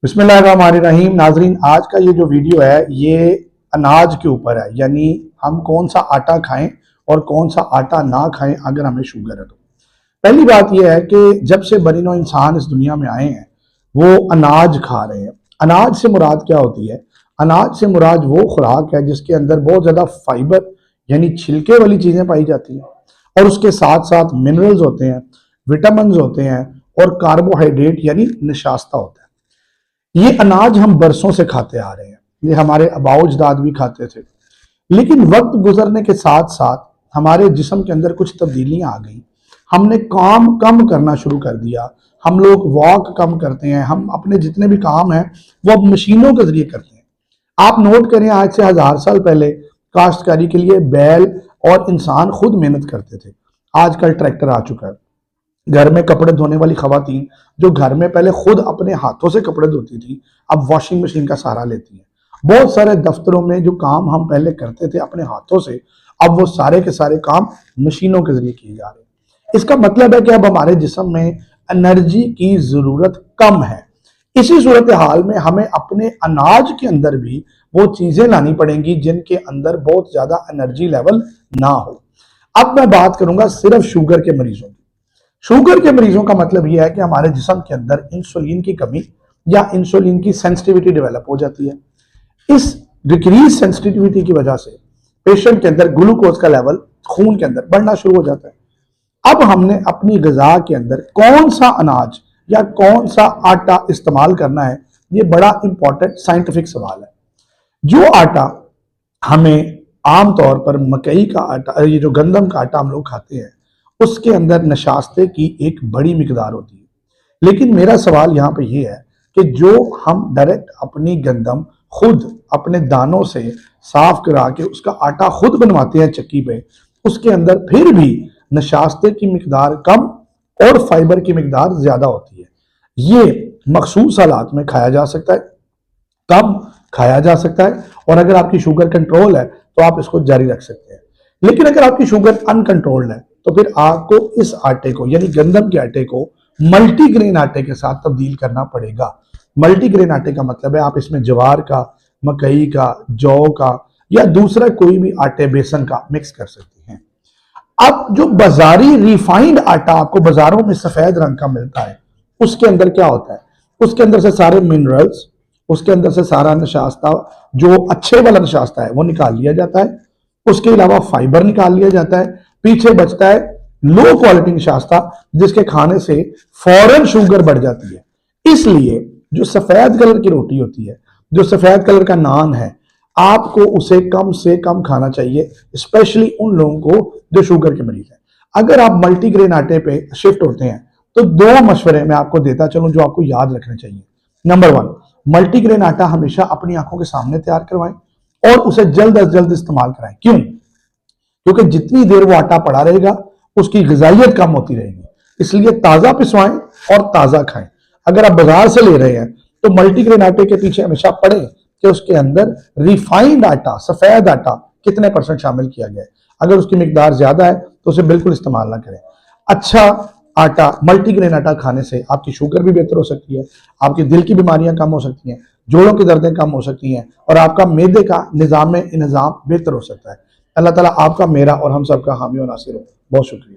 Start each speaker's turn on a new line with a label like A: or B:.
A: بسم اللہ الرحمن الرحیم۔ ناظرین، آج کا یہ جو ویڈیو ہے یہ اناج کے اوپر ہے، یعنی ہم کون سا آٹا کھائیں اور کون سا آٹا نہ کھائیں اگر ہمیں شوگر ہے تو۔ پہلی بات یہ ہے کہ جب سے بنی نوع انسان اس دنیا میں آئے ہیں وہ اناج کھا رہے ہیں۔ اناج سے مراد کیا ہوتی ہے؟ اناج سے مراد وہ خوراک ہے جس کے اندر بہت زیادہ فائبر یعنی چھلکے والی چیزیں پائی جاتی ہیں، اور اس کے ساتھ ساتھ منرلز ہوتے ہیں، وٹامنز ہوتے ہیں، اور کاربوہائیڈریٹ یعنی نشاستہ ہوتا ہے۔ یہ اناج ہم برسوں سے کھاتے آ رہے ہیں، یہ ہمارے آباء و اجداد بھی کھاتے تھے، لیکن وقت گزرنے کے ساتھ ساتھ ہمارے جسم کے اندر کچھ تبدیلیاں آ گئیں۔ ہم نے کام کم کرنا شروع کر دیا، ہم لوگ واک کم کرتے ہیں، ہم اپنے جتنے بھی کام ہیں وہ اب مشینوں کے ذریعے کرتے ہیں۔ آپ نوٹ کریں، آج سے 1000 سال پہلے کاشتکاری کے لیے بیل اور انسان خود محنت کرتے تھے۔ آج کل ٹریکٹر آ چکا ہے۔ گھر میں کپڑے دھونے والی خواتین جو گھر میں پہلے خود اپنے ہاتھوں سے کپڑے دھوتی تھی اب واشنگ مشین کا سہارا لیتی ہیں۔ بہت سارے دفتروں میں جو کام ہم پہلے کرتے تھے اپنے ہاتھوں سے اب وہ سارے کے سارے کام مشینوں کے ذریعے کیے جا رہے ہیں۔ اس کا مطلب ہے کہ اب ہمارے جسم میں انرجی کی ضرورت کم ہے۔ اسی صورتحال میں ہمیں اپنے اناج کے اندر بھی وہ چیزیں لانی پڑیں گی جن کے اندر بہت زیادہ انرجی لیول نہ ہو۔ اب میں بات کروں گا صرف شوگر کے مریضوں کی۔ شوگر کے مریضوں کا مطلب یہ ہے کہ ہمارے جسم کے اندر انسولین کی کمی یا انسولین کی سینسٹیویٹی ڈیولپ ہو جاتی ہے۔ اس ڈیکریز سینسٹیویٹی کی وجہ سے پیشنٹ کے اندر گلوکوز کا لیول خون کے اندر بڑھنا شروع ہو جاتا ہے۔ اب ہم نے اپنی غذا کے اندر کون سا اناج یا کون سا آٹا استعمال کرنا ہے، یہ بڑا امپورٹنٹ سائنٹیفک سوال ہے۔ جو آٹا ہمیں عام طور پر مکئی کا آٹا، یہ جو گندم کا آٹا ہم لوگ کھاتے ہیں، اس کے اندر نشاستے کی ایک بڑی مقدار ہوتی ہے، لیکن میرا سوال یہاں پہ یہ ہے کہ جو ہم ڈائریکٹ اپنی گندم خود اپنے دانوں سے صاف کرا کے اس کا آٹا خود بنواتے ہیں چکی پہ، اس کے اندر پھر بھی نشاستے کی مقدار کم اور فائبر کی مقدار زیادہ ہوتی ہے۔ یہ مخصوص حالات میں کھایا جا سکتا ہے، کم کھایا جا سکتا ہے، اور اگر آپ کی شوگر کنٹرول ہے تو آپ اس کو جاری رکھ سکتے ہیں۔ لیکن اگر آپ کی شوگر ان کنٹرولڈ ہے تو پھر آپ کو اس آٹے کو یعنی گندم کے آٹے کو ملٹی گرین آٹے کے ساتھ تبدیل کرنا پڑے گا۔ ملٹی گرین آٹے کا مطلب ہے آپ اس میں جوار کا، مکئی کا، جو کا یا دوسرا کوئی بھی آٹے بیسن کا مکس کر سکتے ہیں۔ اب جو بازاری ریفائنڈ آٹا آپ کو بازاروں میں سفید رنگ کا ملتا ہے، اس کے اندر کیا ہوتا ہے؟ اس کے اندر سے سارے منرلز، اس کے اندر سے سارا نشاستہ جو اچھے والا نشاستہ ہے وہ نکال لیا جاتا ہے، اس کے علاوہ فائبر نکال لیا جاتا ہے، پیچھے بچتا ہے لو کوالٹی نشاستہ جس کے کھانے سے فوراً شوگر بڑھ جاتی ہے۔ اس لیے جو سفید کلر کی روٹی ہوتی ہے، جو سفید کلر کا نان ہے، آپ کو اسے کم سے کم کھانا چاہیے، اسپیشلی ان لوگوں کو جو شوگر کے مریض ہیں۔ اگر آپ ملٹی گرین آٹے پہ شفٹ ہوتے ہیں تو 2 مشورے میں آپ کو دیتا چلوں جو آپ کو یاد رکھنے چاہیے۔ نمبر 1، ملٹی گرین آٹا ہمیشہ اپنی آنکھوں کے سامنے تیار کروائیں اور اسے جلد از جلد استعمال کرائیں۔ کیوں؟ کیونکہ جتنی دیر وہ آٹا پڑا رہے گا اس کی غذائیت کم ہوتی رہے گی، اس لیے تازہ پسوائیں اور تازہ کھائیں۔ اگر آپ بازار سے لے رہے ہیں تو ملٹی گرین آٹے کے پیچھے ہمیشہ پڑھیں کہ اس کے اندر ریفائنڈ آٹا، سفید آٹا کتنے % شامل کیا گیا ہے۔ اگر اس کی مقدار زیادہ ہے تو اسے بالکل استعمال نہ کریں۔ اچھا آٹا، ملٹی گرین آٹا کھانے سے آپ کی شوگر بھی بہتر ہو سکتی ہے، آپ کے دل کی بیماریاں کم ہو سکتی ہیں، جوڑوں کی دردیں کم ہو سکتی ہیں، اور آپ کا معدے کا نظام بہتر ہو سکتا ہے۔ اللہ تعالیٰ آپ کا، میرا اور ہم سب کا حامی و ناصر ہو۔ بہت شکریہ۔